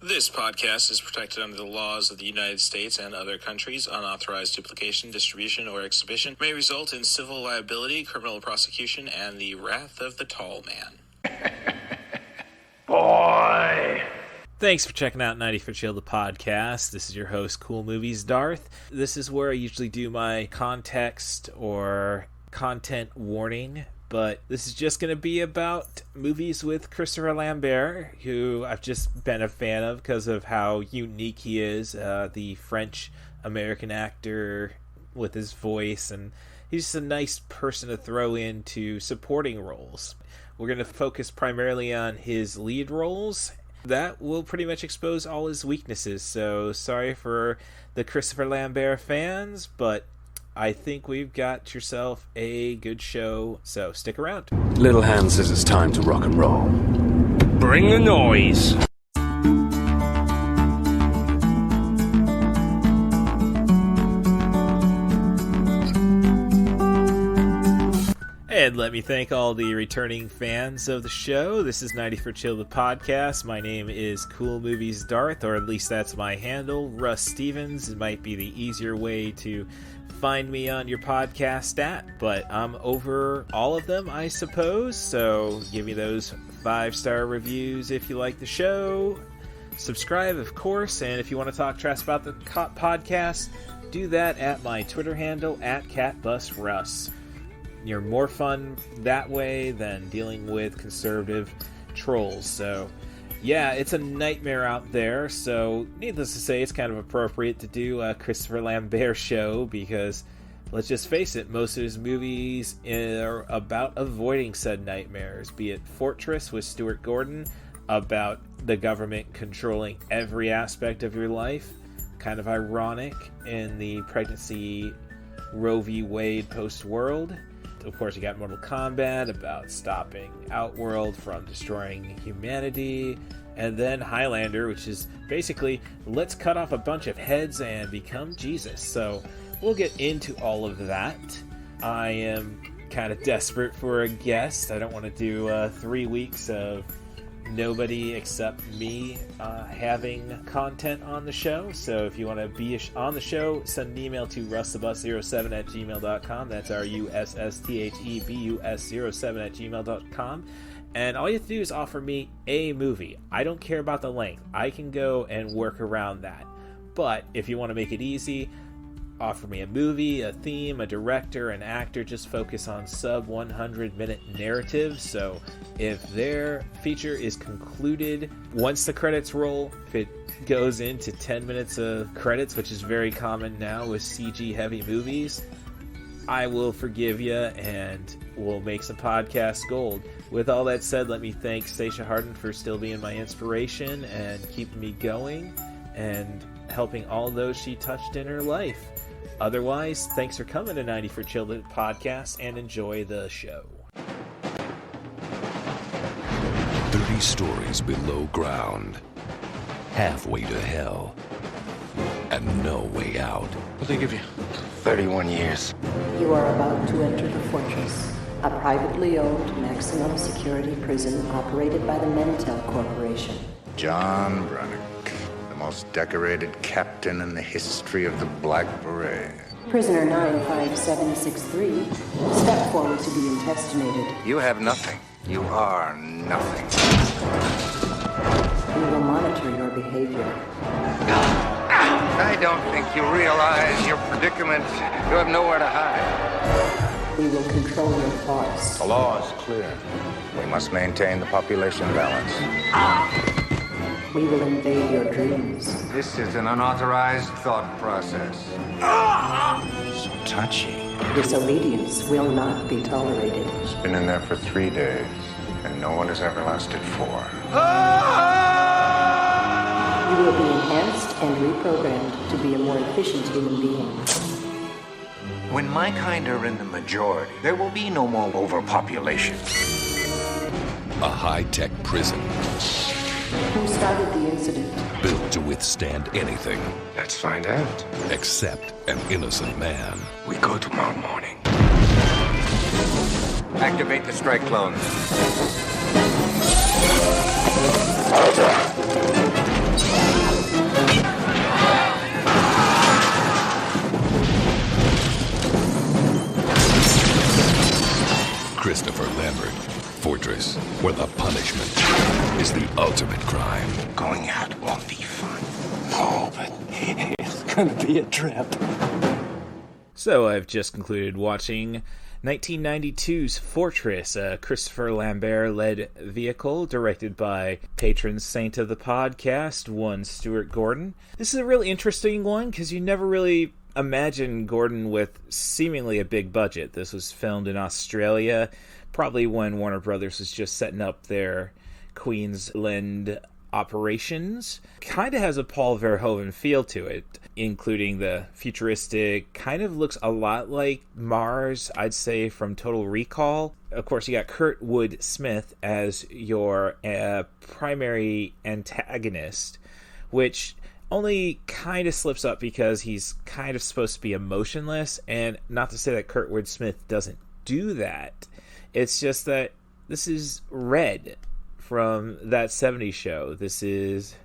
This podcast is protected under the laws of the United States and other countries. Unauthorized duplication, distribution, or exhibition may result in civil liability, criminal prosecution, and the wrath of the tall man. Boy! Thanks for checking out 90ForChill, the podcast. This is your host, Cool Movies Darth. This is where I usually do my context or content warning, but this is just going to be about movies with Christopher Lambert, who I've just been a fan of because of how unique he is, the French-American actor with his voice, and he's just a nice person to throw into supporting roles. We're going to focus primarily on his lead roles. That will pretty much expose all his weaknesses, so sorry for the Christopher Lambert fans, but I think we've got yourself a good show, so stick around. Little Hand says it's time to rock and roll. Bring the noise! And let me thank all the returning fans of the show. This is 90ForChill, the podcast. My name is Cool Movies Darth, or at least that's my handle. Russ Stevens. It might be the easier way to find me on your podcast at, but I'm over all of them, I suppose. So give me those 5-star reviews if you like the show. Subscribe, of course, and if you want to talk trash about the podcast, do that at my Twitter handle, at CatBusRuss. You're more fun that way than dealing with conservative trolls. So, yeah, it's a nightmare out there. So, needless to say, it's kind of appropriate to do a Christopher Lambert show because, let's just face it, most of his movies are about avoiding said nightmares. Be it Fortress with Stuart Gordon, about the government controlling every aspect of your life. Kind of ironic in the pregnancy Roe v. Wade post-world. Of course, you got Mortal Kombat, about stopping Outworld from destroying humanity. And then Highlander, which is basically, let's cut off a bunch of heads and become Jesus. So we'll get into all of that. I am kind of desperate for a guest. I don't want to do 3 weeks of nobody except me having content on the show. So if you want to be on the show, send an email to russthebus07@gmail.com. That's RUSSTHEBUS07@gmail.com. And all you have to do is offer me a movie. I don't care about the length. I can go and work around that. But if you want to make it easy, offer me a movie, a theme, a director, an actor. Just focus on sub 100-minute narratives. So if their feature is concluded once the credits roll, if it goes into 10 minutes of credits, which is very common now with CG heavy movies, I will forgive you and we'll make some podcast gold. With all that said, let me thank Stacia Harden for still being my inspiration and keeping me going and helping all those she touched in her life. Otherwise, thanks for coming to 90ForChill, the podcast, and enjoy the show. 30 stories below ground, halfway to hell, and no way out. What they give you? 31 years. You are about to enter the Fortress, a privately owned maximum security prison operated by the Mentel Corporation. John Brunick, the most decorated captain in the history of the Black Beret. Prisoner 95763, step forward to be intestinated. You have nothing. You are nothing. We will monitor your behavior. I don't think you realize your predicament. You have nowhere to hide. We will control your thoughts. The law is clear. We must maintain the population balance. We will invade your dreams. This is an unauthorized thought process. So touchy. Disobedience will not be tolerated. It's been in there for 3 days, and no one has ever lasted 4. You will be enhanced and reprogrammed to be a more efficient human being. When my kind are in the majority, there will be no more overpopulation. A high-tech prison Who started the incident? built to withstand anything Let's find out. except an innocent man. We go tomorrow morning. Activate the strike clones. Going out won't be fun. Oh, but it's gonna be a trip. So I've just concluded watching 1992's Fortress, a Christopher Lambert-led vehicle directed by patron saint of the podcast, one Stuart Gordon. This is a really interesting one because you never really imagine Gordon with seemingly a big budget. This was filmed in Australia, probably when Warner Brothers was just setting up their Queensland operations. Kind of has a Paul Verhoeven feel to it, including the futuristic, kind of looks a lot like Mars, I'd say, from Total Recall. Of course, you got Kurtwood Smith as your primary antagonist, which only kind of slips up because he's kind of supposed to be emotionless, and not to say that Kurtwood Smith doesn't do that. It's just that this is Red from That 70s Show. This is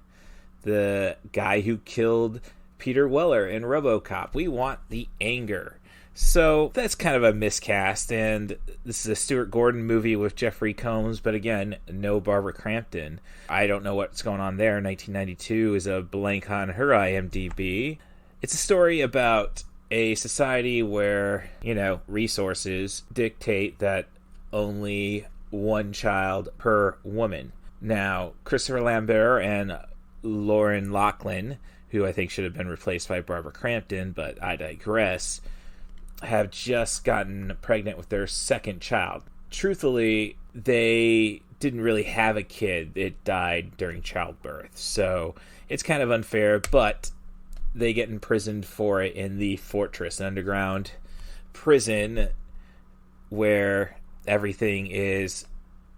the guy who killed Peter Weller in RoboCop. We want the anger. So that's kind of a miscast, and this is a Stuart Gordon movie with Jeffrey Combs, but again, no Barbara Crampton. I don't know what's going on there. 1992 is a blank on her IMDb. It's a story about a society where, resources dictate that only one child per woman. Now, Christopher Lambert and Lauren Lachlan, who I think should have been replaced by Barbara Crampton, but I digress, have just gotten pregnant with their second child. Truthfully, they didn't really have a kid. It died during childbirth. So it's kind of unfair, but they get imprisoned for it in the Fortress, an underground prison where everything is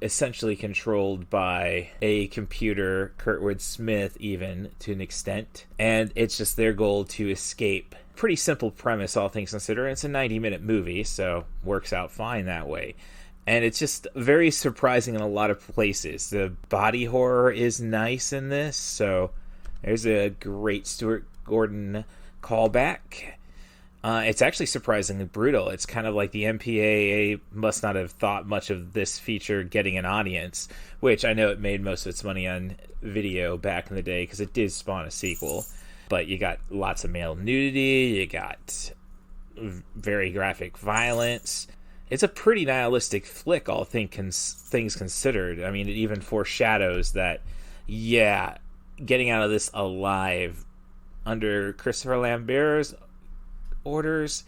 essentially controlled by a computer, Kurtwood Smith even, to an extent. And it's just their goal to escape. Pretty simple premise, all things considered. It's a 90-minute movie, so works out fine that way. And it's just very surprising in a lot of places. The body horror is nice in this, so there's a great Stuart Gordon callback. It's actually surprisingly brutal. It's kind of like the MPAA must not have thought much of this feature getting an audience, which I know it made most of its money on video back in the day because it did spawn a sequel. But you got lots of male nudity, you got very graphic violence. It's a pretty nihilistic flick, all things considered. I mean, it even foreshadows that, getting out of this alive under Christopher Lambert's orders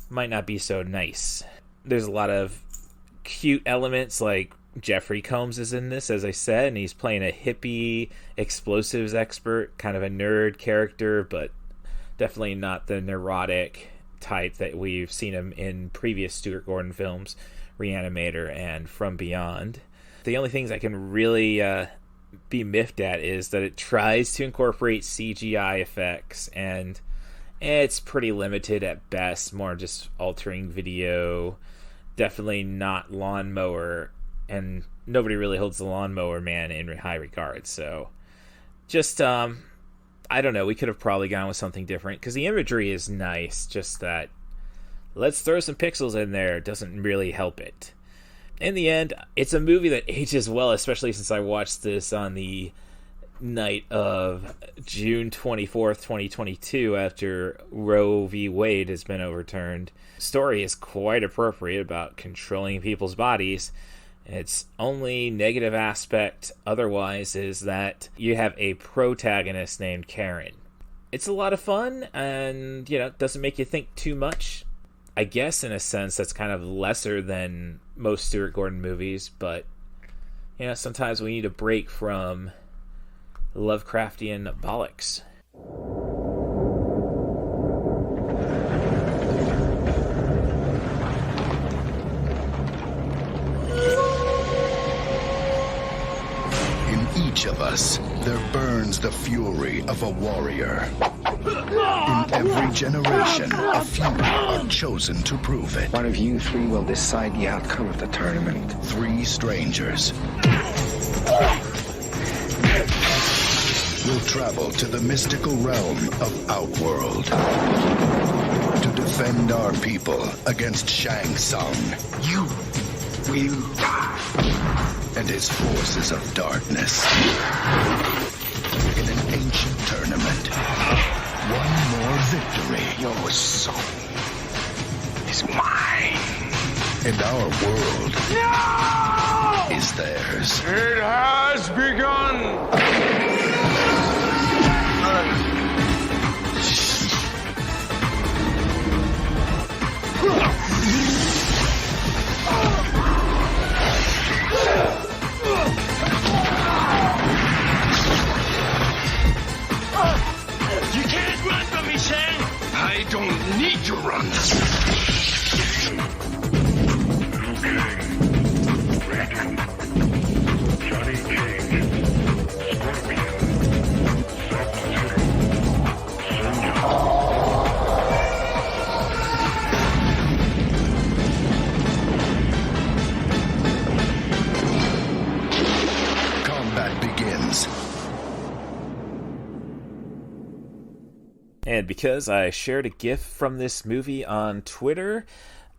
might not be so nice. There's a lot of cute elements, like Jeffrey Combs is in this, as I said, and he's playing a hippie explosives expert, kind of a nerd character, but definitely not the neurotic type that we've seen him in previous Stuart Gordon films, Reanimator and From Beyond. The only things I can really be miffed at is that it tries to incorporate CGI effects, and it's pretty limited at best, more just altering video, definitely not lawnmower, and nobody really holds the Lawnmower Man in high regard. So just, I don't know, we could have probably gone with something different, because the imagery is nice, just that let's throw some pixels in there doesn't really help it. In the end, it's a movie that ages well, especially since I watched this on the night of June 24th, 2022, after Roe v. Wade has been overturned. Story is quite appropriate about controlling people's bodies. Its only negative aspect otherwise is that you have a protagonist named Karen. It's a lot of fun, and, doesn't make you think too much. I guess, in a sense, that's kind of lesser than most Stuart Gordon movies, but, sometimes we need a break from Lovecraftian bollocks. In each of us, there burns the fury of a warrior. In every generation, a few are chosen to prove it. One of you three will decide the outcome of the tournament. Three strangers will travel to the mystical realm of Outworld to defend our people against Shang Tsung. You will die. And his forces of darkness. And our world is theirs. It has begun! You can't run from me, Shang! I don't need to run. Combat begins. And because I shared a GIF from this movie on Twitter,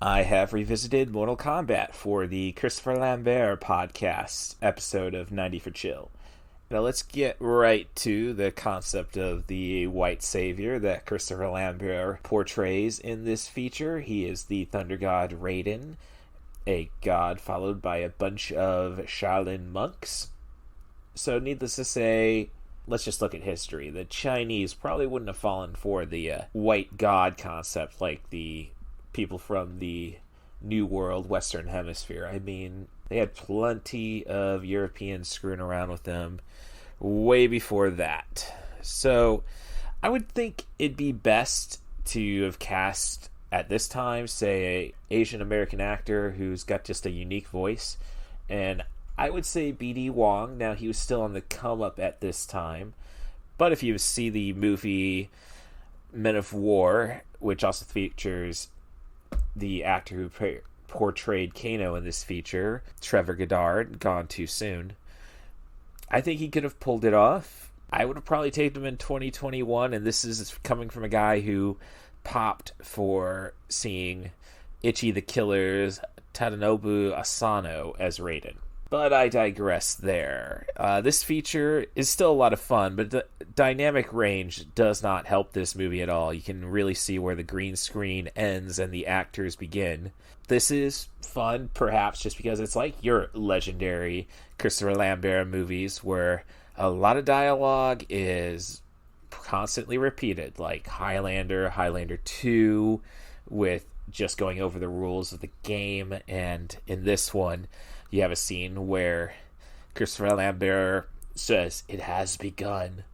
I have revisited Mortal Kombat for the Christopher Lambert podcast episode of 90 for Chill. Now let's get right to the concept of the white savior that Christopher Lambert portrays in this feature. He is the thunder god Raiden, a god followed by a bunch of Shaolin monks. So needless to say, let's just look at history. The Chinese probably wouldn't have fallen for the white god concept like the people from the New World, Western Hemisphere. I mean, they had plenty of Europeans screwing around with them way before that. So I would think it'd be best to have cast, at this time, say, a Asian American actor who's got just a unique voice. And I would say B.D. Wong. Now, he was still on the come up at this time. But if you see the movie Men of War, which also features the actor who portrayed Kano in this feature, Trevor Goddard, gone too soon, I think he could have pulled it off. I would have probably taken him in 2021, and this is coming from a guy who popped for seeing Ichi the Killer's Tadanobu Asano as Raiden. But I digress there. This feature is still a lot of fun, but the dynamic range does not help this movie at all. You can really see where the green screen ends and the actors begin. This is fun, perhaps just because it's like your legendary Christopher Lambert movies where a lot of dialogue is constantly repeated, like Highlander, Highlander 2, with just going over the rules of the game. And in this one, you have a scene where Christopher Lambert says, "It has begun."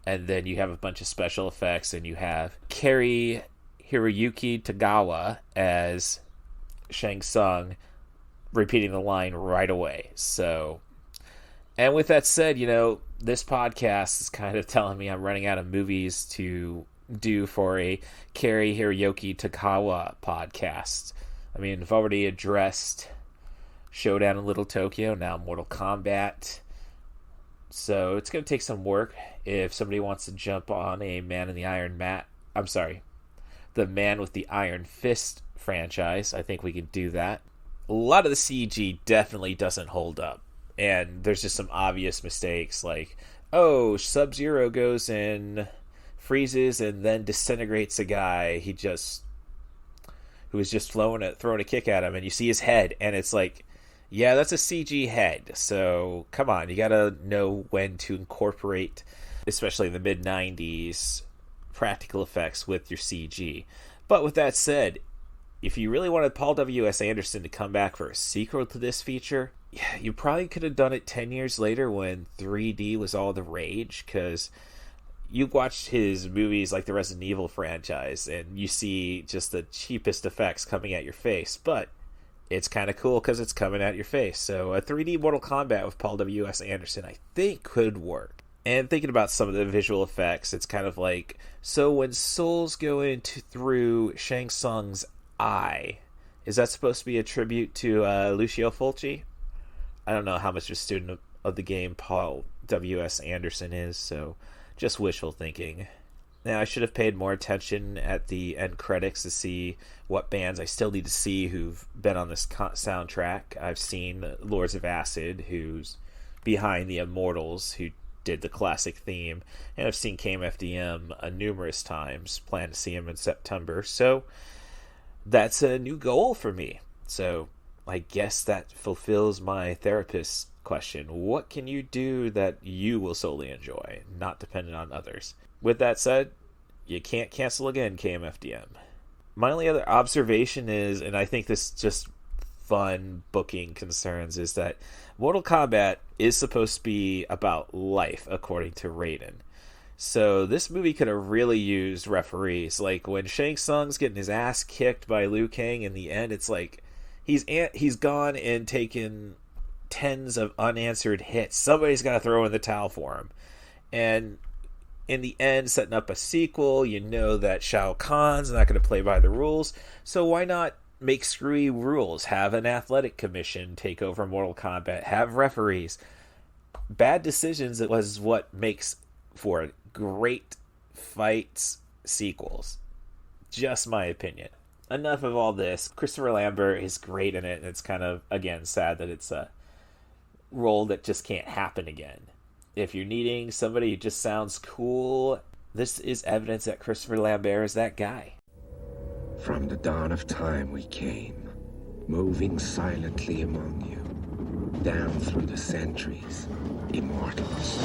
And then you have a bunch of special effects, and you have Cary Hiroyuki Tagawa as Shang Tsung repeating the line right away. So, and with that said, this podcast is kind of telling me I'm running out of movies to do for a Cary Hiroyuki Tagawa podcast. I mean, I've already addressed Showdown in Little Tokyo, now Mortal Kombat. So it's going to take some work. If somebody wants to jump on a the Man with the Iron Fist franchise, I think we can do that. A lot of the CG definitely doesn't hold up. And there's just some obvious mistakes, like, Sub-Zero goes and freezes and then disintegrates a guy who was just throwing a kick at him, and you see his head, and it's like, yeah, that's a CG head. So come on, you gotta know when to incorporate, especially in the mid-90s, practical effects with your CG. But with that said, if you really wanted Paul W.S. Anderson to come back for a sequel to this feature, yeah, you probably could have done it 10 years later when 3D was all the rage, because you watched his movies like the Resident Evil franchise, and you see just the cheapest effects coming at your face, but it's kind of cool because it's coming at your face. So a 3D Mortal Kombat with Paul W.S. Anderson, I think, could work. And thinking about some of the visual effects, it's kind of like, so when souls go through Shang Tsung's eye, is that supposed to be a tribute to Lucio Fulci? I don't know how much of a student of the game Paul W.S. Anderson is, so just wishful thinking. Now, I should have paid more attention at the end credits to see what bands I still need to see who've been on this soundtrack. I've seen Lords of Acid, who's behind the Immortals, who did the classic theme, and I've seen KMFDM numerous times. Plan to see him in September, so that's a new goal for me. So I guess that fulfills my therapist's question. What can you do that you will solely enjoy, not dependent on others? With that said, you can't cancel again, KMFDM. My only other observation is, and I think this just fun booking concerns, is that Mortal Kombat is supposed to be about life, according to Raiden. So this movie could have really used referees. Like when Shang Tsung's getting his ass kicked by Liu Kang in the end, it's like he's gone and taken tens of unanswered hits. Somebody's got to throw in the towel for him. And in the end, setting up a sequel, you know that Shao Kahn's not going to play by the rules. So why not make screwy rules? Have an athletic commission take over Mortal Kombat. Have referees. Bad decisions was what makes for great fights sequels. Just my opinion. Enough of all this. Christopher Lambert is great in it, and it's kind of, again, sad that it's a role that just can't happen again. If you're needing somebody who just sounds cool, this is evidence that Christopher Lambert is that guy. From the dawn of time we came, moving silently among you, down through the centuries, immortals.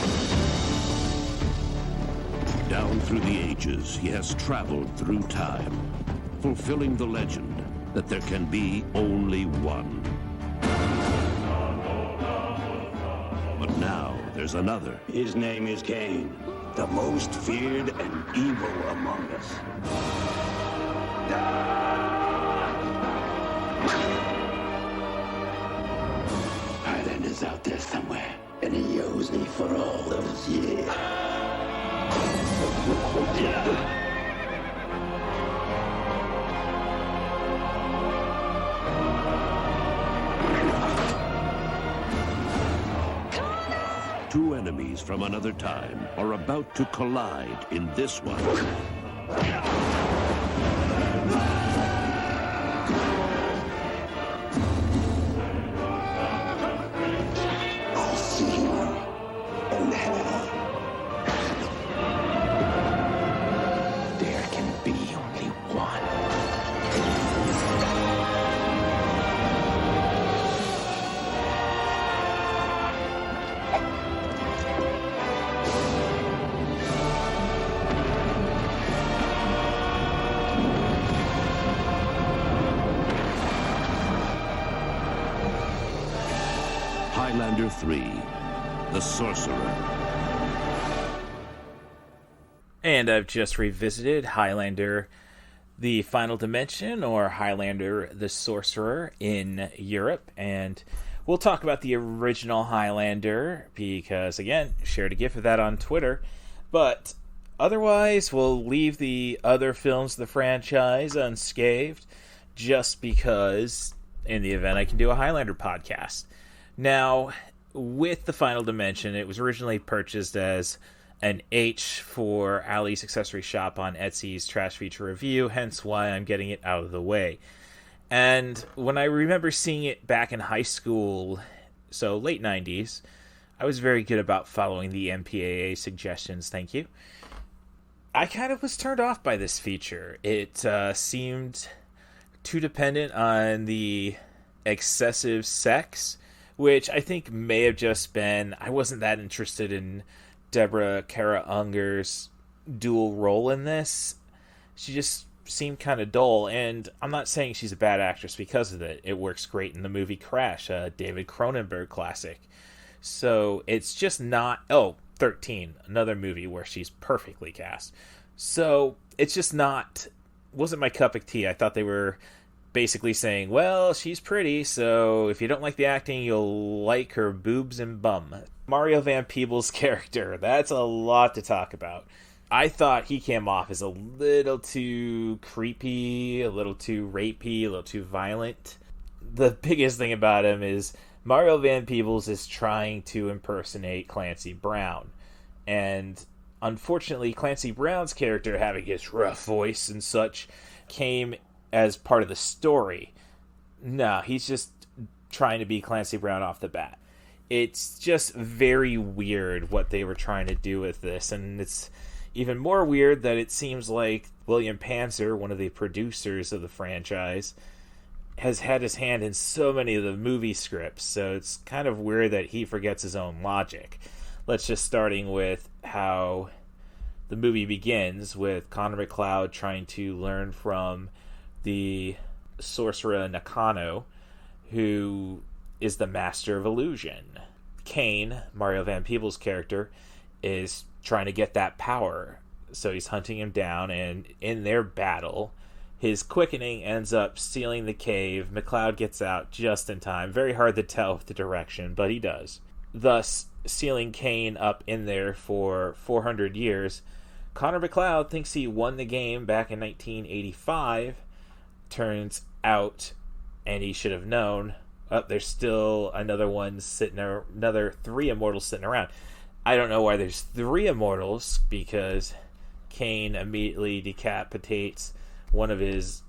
Down through the ages, he has traveled through time, fulfilling the legend that there can be only one. But now, there's another. His name is Cain, the most feared and evil among us. Highlander's out there somewhere, and he owes me for all those years. Two enemies from another time are about to collide in this one. I'll see you in hell. There can be only one. Highlander III, the Sorcerer. And I've just revisited Highlander the Final Dimension, or Highlander the Sorcerer, in Europe, and we'll talk about the original Highlander because, again, shared a gif of that on Twitter, but otherwise we'll leave the other films of the franchise unscathed just because, in the event, I can do a Highlander podcast. Now, with the Final Dimension, it was originally purchased as an H for Ali's Accessory Shop on Etsy's Trash Feature Review, hence why I'm getting it out of the way. And when I remember seeing it back in high school, so late 90s, I was very good about following the MPAA suggestions, thank you. I kind of was turned off by this feature. It seemed too dependent on the excessive sex, which I think may have just been, I wasn't that interested in Deborah Kara Unger's dual role in this. She just seemed kind of dull, and I'm not saying she's a bad actress because of it. It works great in the movie Crash, a David Cronenberg classic. So it's just not... 13, another movie where she's perfectly cast. So it's just not... wasn't my cup of tea. I thought they were basically saying, well, she's pretty, so if you don't like the acting, you'll like her boobs and bum. Mario Van Peebles' character, that's a lot to talk about. I thought he came off as a little too creepy, a little too rapey, a little too violent. The biggest thing about him is Mario Van Peebles is trying to impersonate Clancy Brown. And unfortunately, Clancy Brown's character, having his rough voice and such, came as part of the story. No, he's just trying to be Clancy Brown off the bat. It's just very weird what they were trying to do with this, and it's even more weird that it seems like William Panzer, one of the producers of the franchise, has had his hand in so many of the movie scripts, so it's kind of weird that he forgets his own logic. Let's just starting with how the movie begins with Connor McLeod trying to learn from the sorcerer Nakano, who is the master of illusion. Kane, Mario Van Peebles' character, is trying to get that power, so he's hunting him down, and in their battle, his quickening ends up sealing the cave. McLeod gets out just in time. Very hard to tell with the direction, but he does. Thus, sealing Kane up in there for 400 years. Connor McLeod thinks he won the game back in 1985. Turns out, and he should have known, there's still another 3 immortals sitting around. I don't know why there's 3 immortals, because Kane immediately decapitates one of his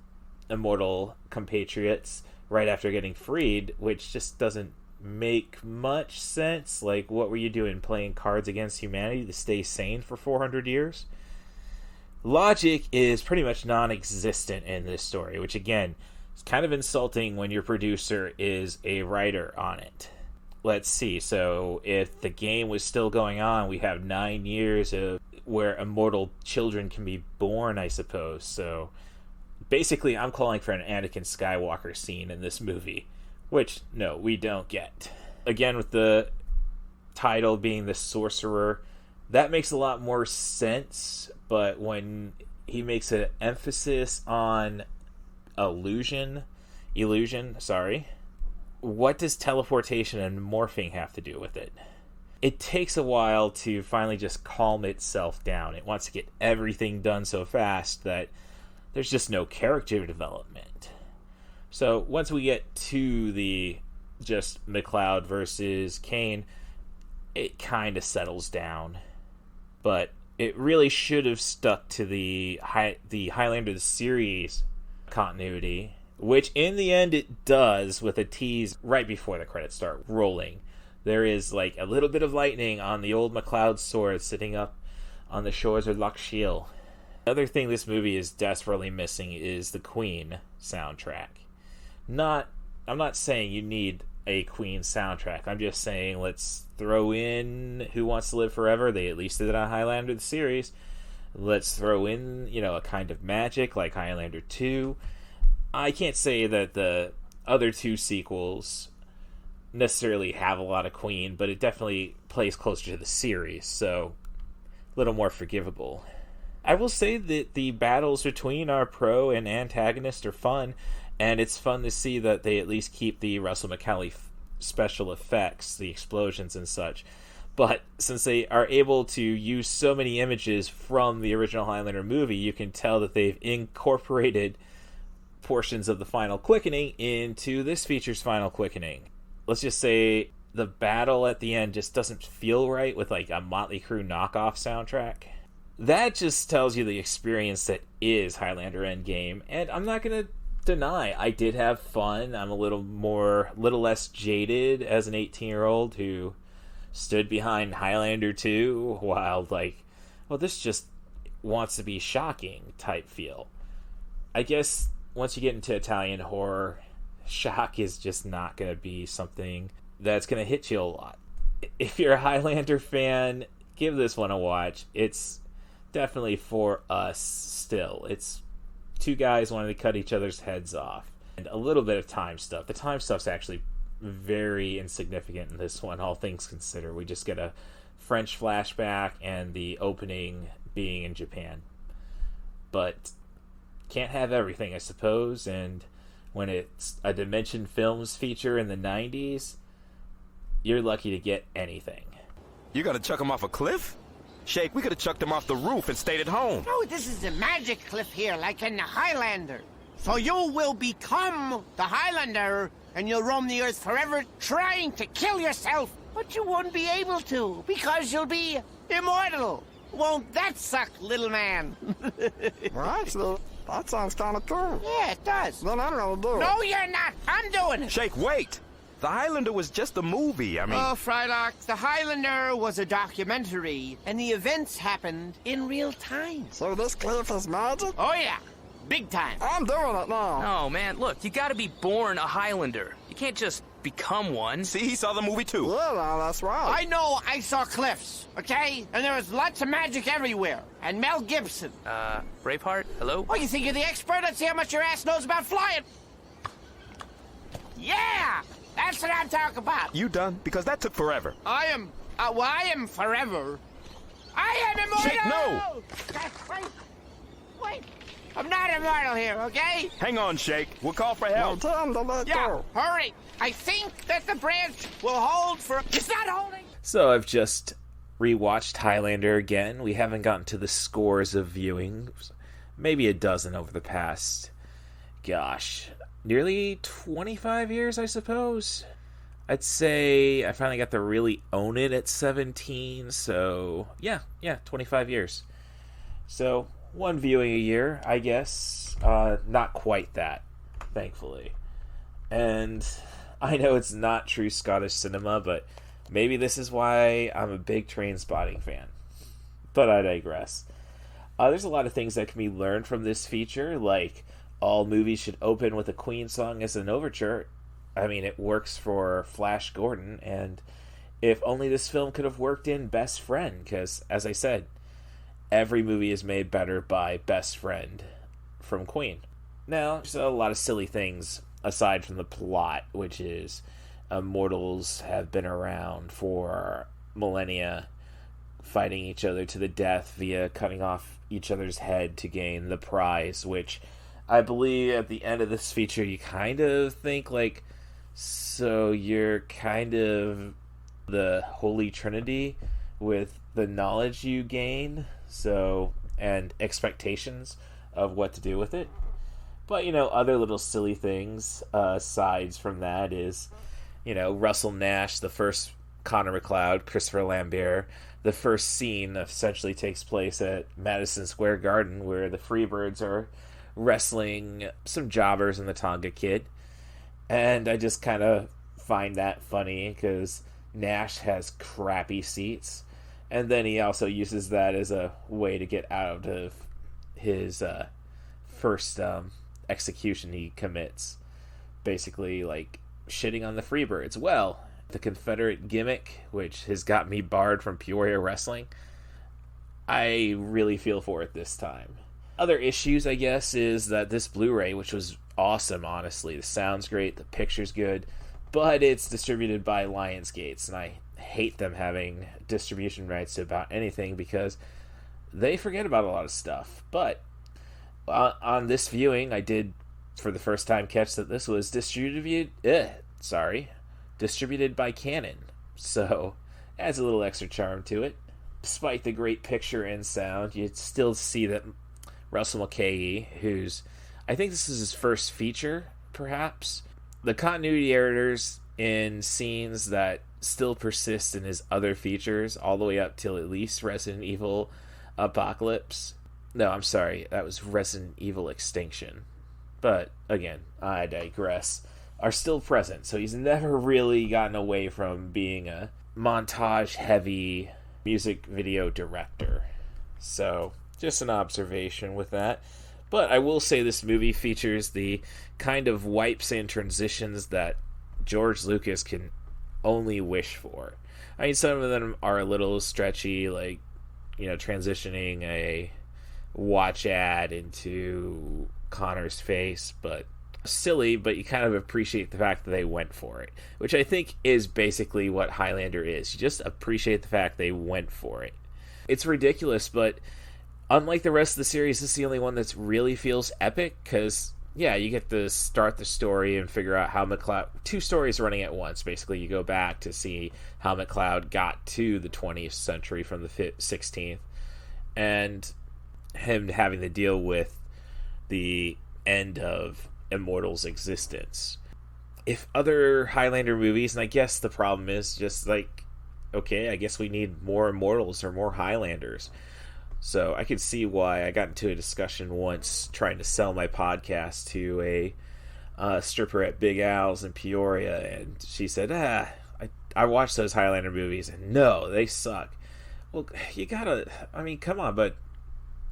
immortal compatriots right after getting freed, which just doesn't make much sense. Like, what were you doing, playing cards against humanity to stay sane for 400 years? Logic is pretty much non-existent in this story, which again is kind of insulting when your producer is a writer on it. Let's see, so if the game was still going on, we have 9 years of where immortal children can be born, I suppose. So basically, I'm calling for an Anakin Skywalker scene in this movie, which, no, we don't get. Again, with the title being the Sorcerer, that makes a lot more sense, but when he makes an emphasis on illusion, what does teleportation and morphing have to do with it? It takes a while to finally just calm itself down. It wants to get everything done so fast that there's just no character development. So once we get to the just McLeod versus Kane, it kind of settles down. But it really should have stuck to the Highlander series continuity, which in the end it does, with a tease right before the credits start rolling. There is like a little bit of lightning on the old McLeod sword sitting up on the shores of Loch Shiel. Another thing this movie is desperately missing is the Queen soundtrack. I'm not saying you need a Queen soundtrack. I'm just saying let's throw in Who Wants to Live Forever. They at least did it on Highlander the series. Let's throw in, a kind of magic like Highlander 2. I can't say that the other 2 sequels necessarily have a lot of Queen, but it definitely plays closer to the series, so a little more forgivable. I will say that the battles between our pro and antagonist are fun, and it's fun to see that they at least keep the Russell McCallie special effects, the explosions and such. But since they are able to use so many images from the original Highlander movie, you can tell that they've incorporated portions of the Final Quickening into this feature's Final Quickening. Let's just say the battle at the end just doesn't feel right with like a Motley Crue knockoff soundtrack. That just tells you the experience that is Highlander Endgame, and I'm not going to deny I did have fun. I'm a little less jaded as an 18-year-old who stood behind Highlander 2 while this just wants to be shocking type feel. I guess once you get into Italian horror, shock is just not going to be something that's going to hit you a lot. If you're a Highlander fan, give this one a watch. It's definitely for us still. It's 2 guys wanting to cut each other's heads off. And a little bit of time stuff. The time stuff's actually very insignificant in this one, all things considered. We just get a French flashback and the opening being in Japan. But can't have everything, I suppose, and when it's a Dimension Films feature in the 90s, you're lucky to get anything. You gonna chuck him off a cliff? Shake, we could have chucked him off the roof and stayed at home. No, this is a magic cliff here, like in the Highlander. So you will become the Highlander, and you'll roam the earth forever trying to kill yourself. But you won't be able to, because you'll be immortal. Won't that suck, little man? Well, actually, that sounds kind of cool. Yeah, it does. Then I'm gonna do it. No, you're not. I'm doing it. Shake, wait. The Highlander was just a movie, I mean... Oh, Frylock, the Highlander was a documentary, and the events happened in real time. So this cliff is magic? Oh, yeah. Big time. I'm doing it now. Oh, man, look, you gotta be born a Highlander. You can't just become one. See, he saw the movie too. Yeah, now that's right. I know I saw cliffs, okay? And there was lots of magic everywhere. And Mel Gibson. Braveheart, hello? Oh, you think you're the expert? Let's see how much your ass knows about flying. Yeah! That's what I'm talking about. You done? Because that took forever. I am forever. I am immortal! Shake, no! Wait. I'm not immortal here, okay? Hang on, Shake. We'll call for help. No time to let go. Hurry. I think that the branch will hold for... It's not holding! So I've just rewatched Highlander again. We haven't gotten to the scores of viewings. Maybe a dozen over the past, nearly 25 years, I suppose. I'd say I finally got to really own it at 17, so yeah, 25 years. So, one viewing a year, I guess. Not quite that, thankfully. And I know it's not true Scottish cinema, but maybe this is why I'm a big Trainspotting fan. But I digress. There's a lot of things that can be learned from this feature, like all movies should open with a Queen song as an overture. I mean, it works for Flash Gordon, and if only this film could have worked in Best Friend, because, as I said, every movie is made better by Best Friend from Queen. Now, there's a lot of silly things aside from the plot, which is immortals have been around for millennia, fighting each other to the death via cutting off each other's head to gain the prize, which I believe at the end of this feature you kind of think like, so you're kind of the Holy Trinity with the knowledge you gain, so, and expectations of what to do with it. But, other little silly things aside from that is, Russell Nash, the first Connor McLeod, Christopher Lambert. The first scene essentially takes place at Madison Square Garden, where the Freebirds are wrestling some jobbers and the Tonga Kid. And I just kind of find that funny because Nash has crappy seats. And then he also uses that as a way to get out of his first execution he commits. Basically, like, shitting on the Freebirds. Well, the Confederate gimmick, which has got me barred from Peoria Wrestling, I really feel for it this time. Other issues, I guess, is that this Blu-ray, which was awesome, honestly. The sound's great, the picture's good, but it's distributed by Lionsgate, and I hate them having distribution rights to about anything because they forget about a lot of stuff. But on this viewing, I did, for the first time, catch that this was distributed by Canon, so adds a little extra charm to it. Despite the great picture and sound, you still see that Russell Mulcahy, I think this is his first feature, perhaps. The continuity errors in scenes that still persist in his other features, all the way up till at least Resident Evil Apocalypse. No, I'm sorry, that was Resident Evil Extinction. But, again, I digress. Are still present, so he's never really gotten away from being a montage-heavy music video director. So, just an observation with that. But I will say this movie features the kind of wipes and transitions that George Lucas can only wish for. I mean, some of them are a little stretchy, like, transitioning a watch ad into Connor's face, but silly, but you kind of appreciate the fact that they went for it, which I think is basically what Highlander is. You just appreciate the fact they went for it. It's ridiculous, but unlike the rest of the series, this is the only one that really feels epic, because, yeah, you get to start the story and figure out how McLeod... Two stories running at once, basically. You go back to see how McLeod got to the 20th century from the 16th, and him having to deal with the end of Immortal's existence. If other Highlander movies, and I guess the problem is just like, okay, I guess we need more Immortals or more Highlanders. So I could see why I got into a discussion once trying to sell my podcast to a stripper at Big Al's in Peoria, and she said, I watched those Highlander movies, and no, they suck. Well, you gotta, I mean, come on, but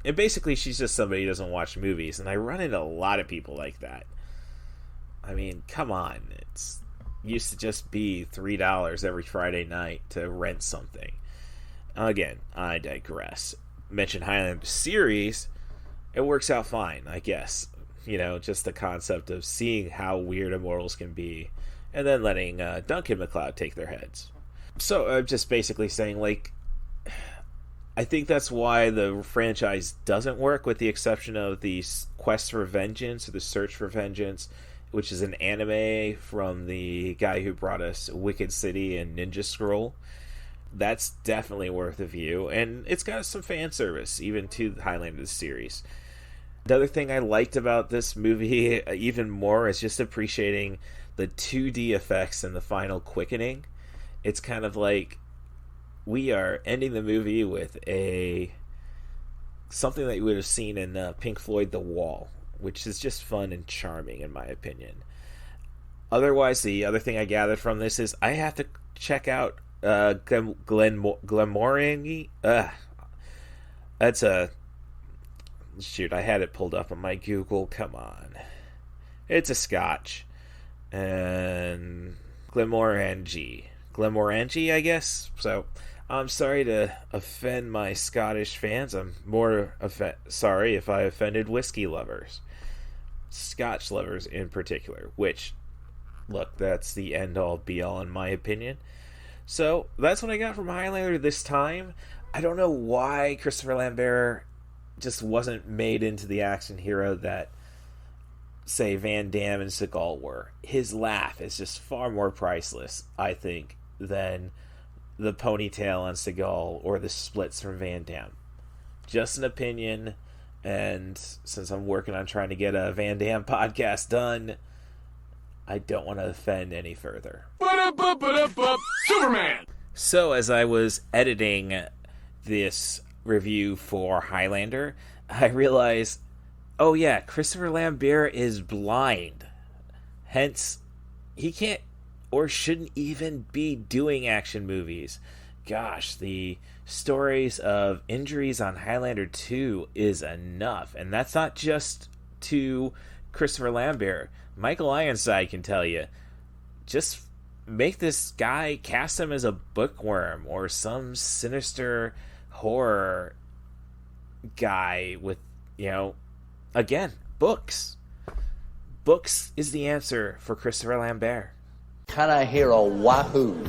And basically, she's just somebody who doesn't watch movies, and I run into a lot of people like that. I mean, come on. It's used to just be $3 every Friday night to rent something. Again, I digress. Mentioned Highlander series, it works out fine, I guess. You know, just the concept of seeing how weird immortals can be, and then letting Duncan MacLeod take their heads. So I'm just basically saying, like, I think that's why the franchise doesn't work, with the exception of the Quest for Vengeance, or the Search for Vengeance, which is an anime from the guy who brought us Wicked City and Ninja Scroll. That's definitely worth a view, and it's got some fan service, even to the Highlander series. Another thing I liked about this movie even more is just appreciating the 2D effects in the final quickening. It's kind of like we are ending the movie with something that you would have seen in Pink Floyd The Wall, which is just fun and charming in my opinion. Otherwise, the other thing I gathered from this is I have to check out Glenmorangie. That's a... Shoot, I had it pulled up on my Google. Come on. It's a Scotch. And Glenmorangie, I guess. So, I'm sorry to offend my Scottish fans. I'm more sorry if I offended whiskey lovers. Scotch lovers in particular. Which, look, that's the end-all, be-all in my opinion. So, that's what I got from Highlander this time. I don't know why Christopher Lambert just wasn't made into the action hero that, say, Van Damme and Seagal were. His laugh is just far more priceless, I think, than the ponytail on Seagal or the splits from Van Damme. Just an opinion, and since I'm working on trying to get a Van Damme podcast done, I don't want to offend any further. Superman! So, as I was editing this review for Highlander, I realized, oh yeah, Christopher Lambert is blind. Hence, he can't or shouldn't even be doing action movies. Gosh, the stories of injuries on Highlander 2 is enough. And that's not just to Christopher Lambert. Michael Ironside can tell you, just make this guy, cast him as a bookworm or some sinister horror guy with, again, books. Books is the answer for Christopher Lambert. Can I hear a wahoo?